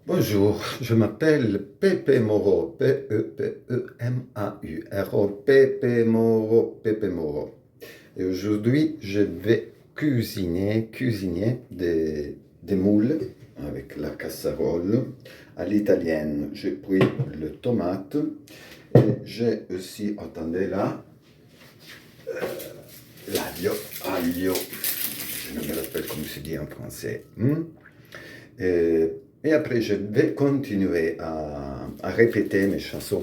Bonjour, je m'appelle Pepe Moro, P-E-P-E-M-A-U-R-O, Pepe Moro, Pepe Moro. Et aujourd'hui, je vais cuisiner des moules avec la casserole à l'italienne. J'ai pris le tomate et j'ai aussi, attendez là, l'aglio, je ne me rappelle comment se dit en français. Et après, je vais continuer à répéter mes chansons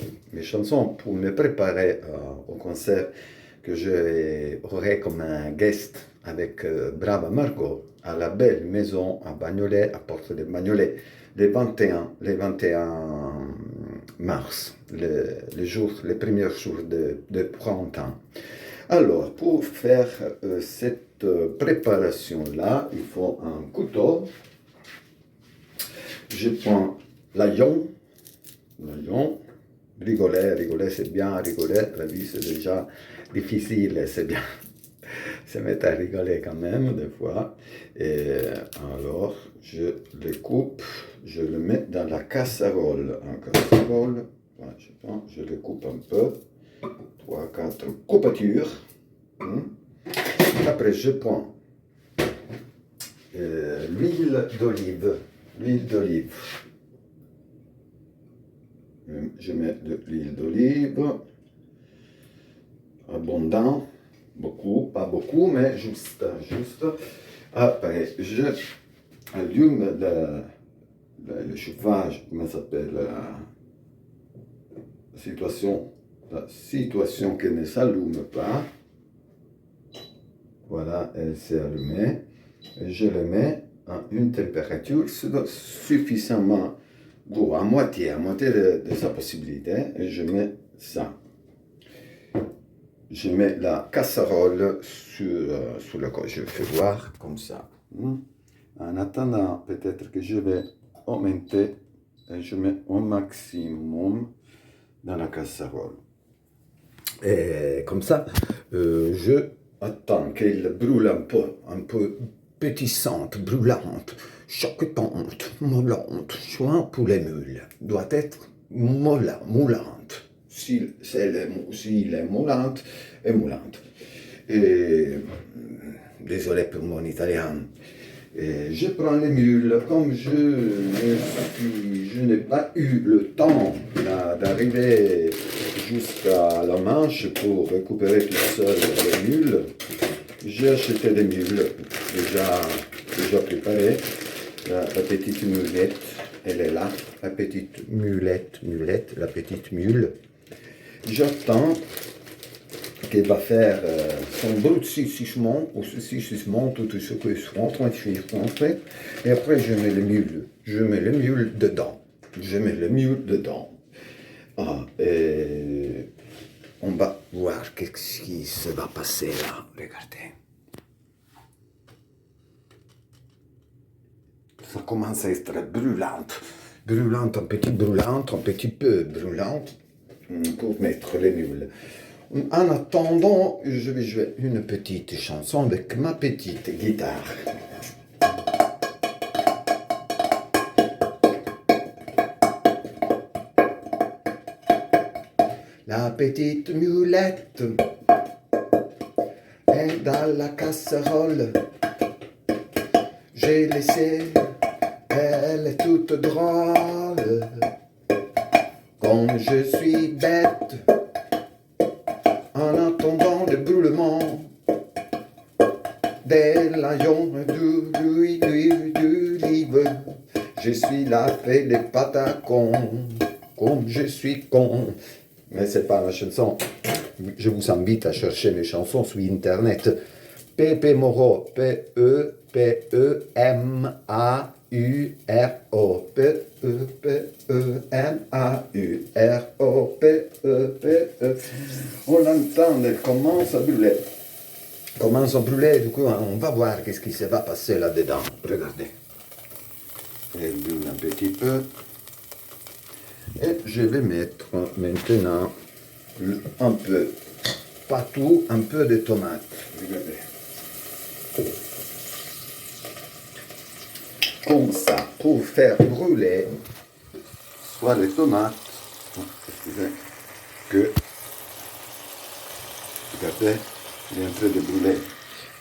pour me préparer au concert que j'aurai comme un guest avec Brava Margot à la belle maison à Bagnolet, à Porte de Bagnolet, les 21 mars, les premiers jours de printemps. Alors, pour faire cette préparation-là, il faut un couteau. Je prends l'oignon, rigoler, c'est bien rigoler, la vie c'est déjà difficile, c'est bien se mettre à rigoler quand même des fois. Et alors, je le coupe, je le mets dans la casserole. Voilà, je le coupe un peu, 3-4 coupatures. Après, je prends l'huile d'olive. Je mets de l'huile d'olive, abondant, beaucoup, pas beaucoup, mais juste. Après, je allume le chauffage, comment ça s'appelle, la situation qui ne s'allume pas. Voilà, elle s'est allumée. Et je le mets à une température suffisamment à moitié de sa possibilité, et je mets ça. Je mets la casserole sur le côté, je fais voir comme ça. En attendant, peut-être que je vais augmenter, et je mets au maximum dans la casserole. Et comme ça, je attends qu'elle brûle un peu pétissante, brûlante, choquante, mollante, soit pour les mules, doit être moulante. S'il est moulante, est moulante. Et, désolé pour mon italien. Et je prends les mules, comme je n'ai pas eu le temps d'arriver jusqu'à la Manche pour récupérer tout seul les mules. J'ai acheté des mules déjà préparées. La petite mulette, elle est là. La petite mulette, la petite mule. J'attends qu'elle va faire son broutissement, ou saucissement, tout ce que je rentre, et après je mets le mule dedans. Et on va voir qu'est-ce qui se va passer là. Regardez. Ça commence à être brûlante, un petit peu brûlante, pour mettre les mules. En attendant, je vais jouer une petite chanson avec ma petite guitare. La petite mulette est dans la casserole. J'ai laissé, elle est toute drôle. Comme je suis bête, en attendant le brûlement des laillons de l'huile d'olive, je suis là fait des patacons, comme je suis con. Mais c'est pas ma chanson. Je vous invite à chercher mes chansons sur internet. Pepe Moro, P-E-P-E-M-A-U-R-O, P-E-P-E-M-A-U-R-O, P-E-P-E. On l'entend, elle commence à brûler. Du coup, on va voir qu'est-ce qui se va passer là-dedans. Regardez. Elle brûle un petit peu. Et je vais mettre maintenant un peu, pas tout, un peu de tomate. Regardez. Comme ça, pour faire brûler soit les tomates, excusez, que, regardez, il est en train de brûler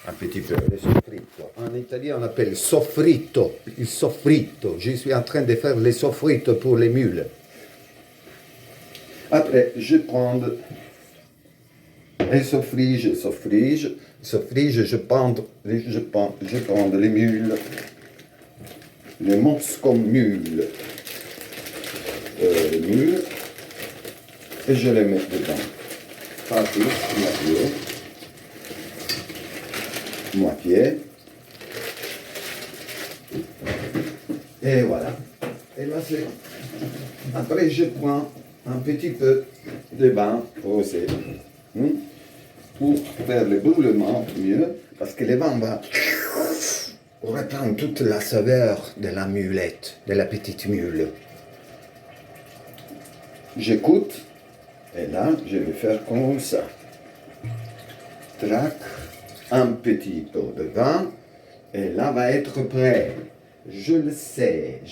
un petit peu, le soffritto. En italien, on appelle soffritto, il soffritto. Je suis en train de faire les soffritto pour les mules. Après, je prends et je prends les mules, les Moscow mules, et je les mets dedans. Pas tous, moitié. Et voilà. Et là, c'est... Après, je prends un petit peu de vin rosé. Pour faire le brûlement mieux, parce que le vin va reprendre toute la saveur de la mulette, de la petite mule. J'écoute, et là, je vais faire comme ça. Trac, un petit peu de vin, et là va être prêt. Je le sais.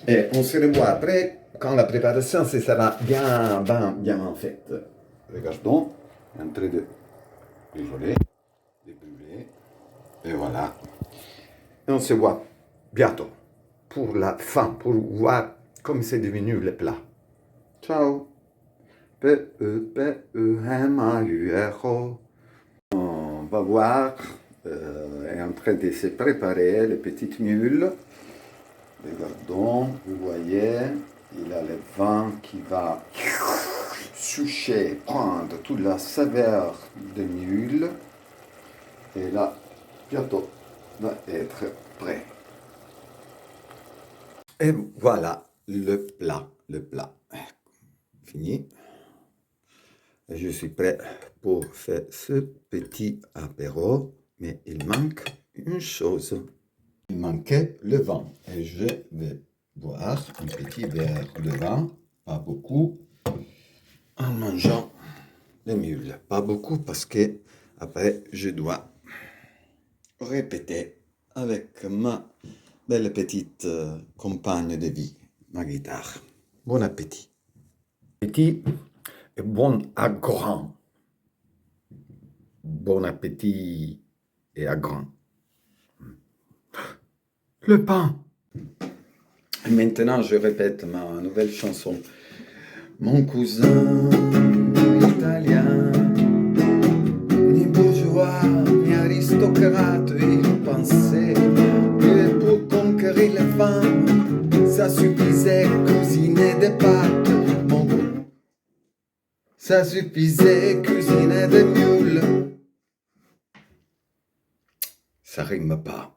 Et on se revoit après, quand la préparation se sera bien faite. Regardons, est en train de rigoler, de brûler, et voilà. Et on se voit bientôt pour la fin, pour voir comme c'est devenu le plat. Ciao. P-E-P-E-M-A-U-R-O. On va voir, est en train de se préparer les petites mules. Regardons, vous voyez, il a le vin qui va soucher, prendre toute la saveur de mule. Et là, bientôt, va être prêt. Et voilà le plat. Fini. Et je suis prêt pour faire ce petit apéro. Mais il manque une chose. Il manquait le vin. Et je vais boire un petit verre de vin, pas beaucoup, en mangeant les mules. Pas beaucoup parce que après je dois répéter avec ma belle petite compagne de vie, ma guitare. Bon appétit. Petit et bon à grand. Bon appétit et à grand. Le pain. Et maintenant, je répète ma nouvelle chanson. Mon cousin italien, ni bourgeois, ni aristocrate, il pensait que pour conquérir les femmes, ça suffisait cuisiner des pâtes. Ça suffisait cuisiner des mules. Ça rime pas.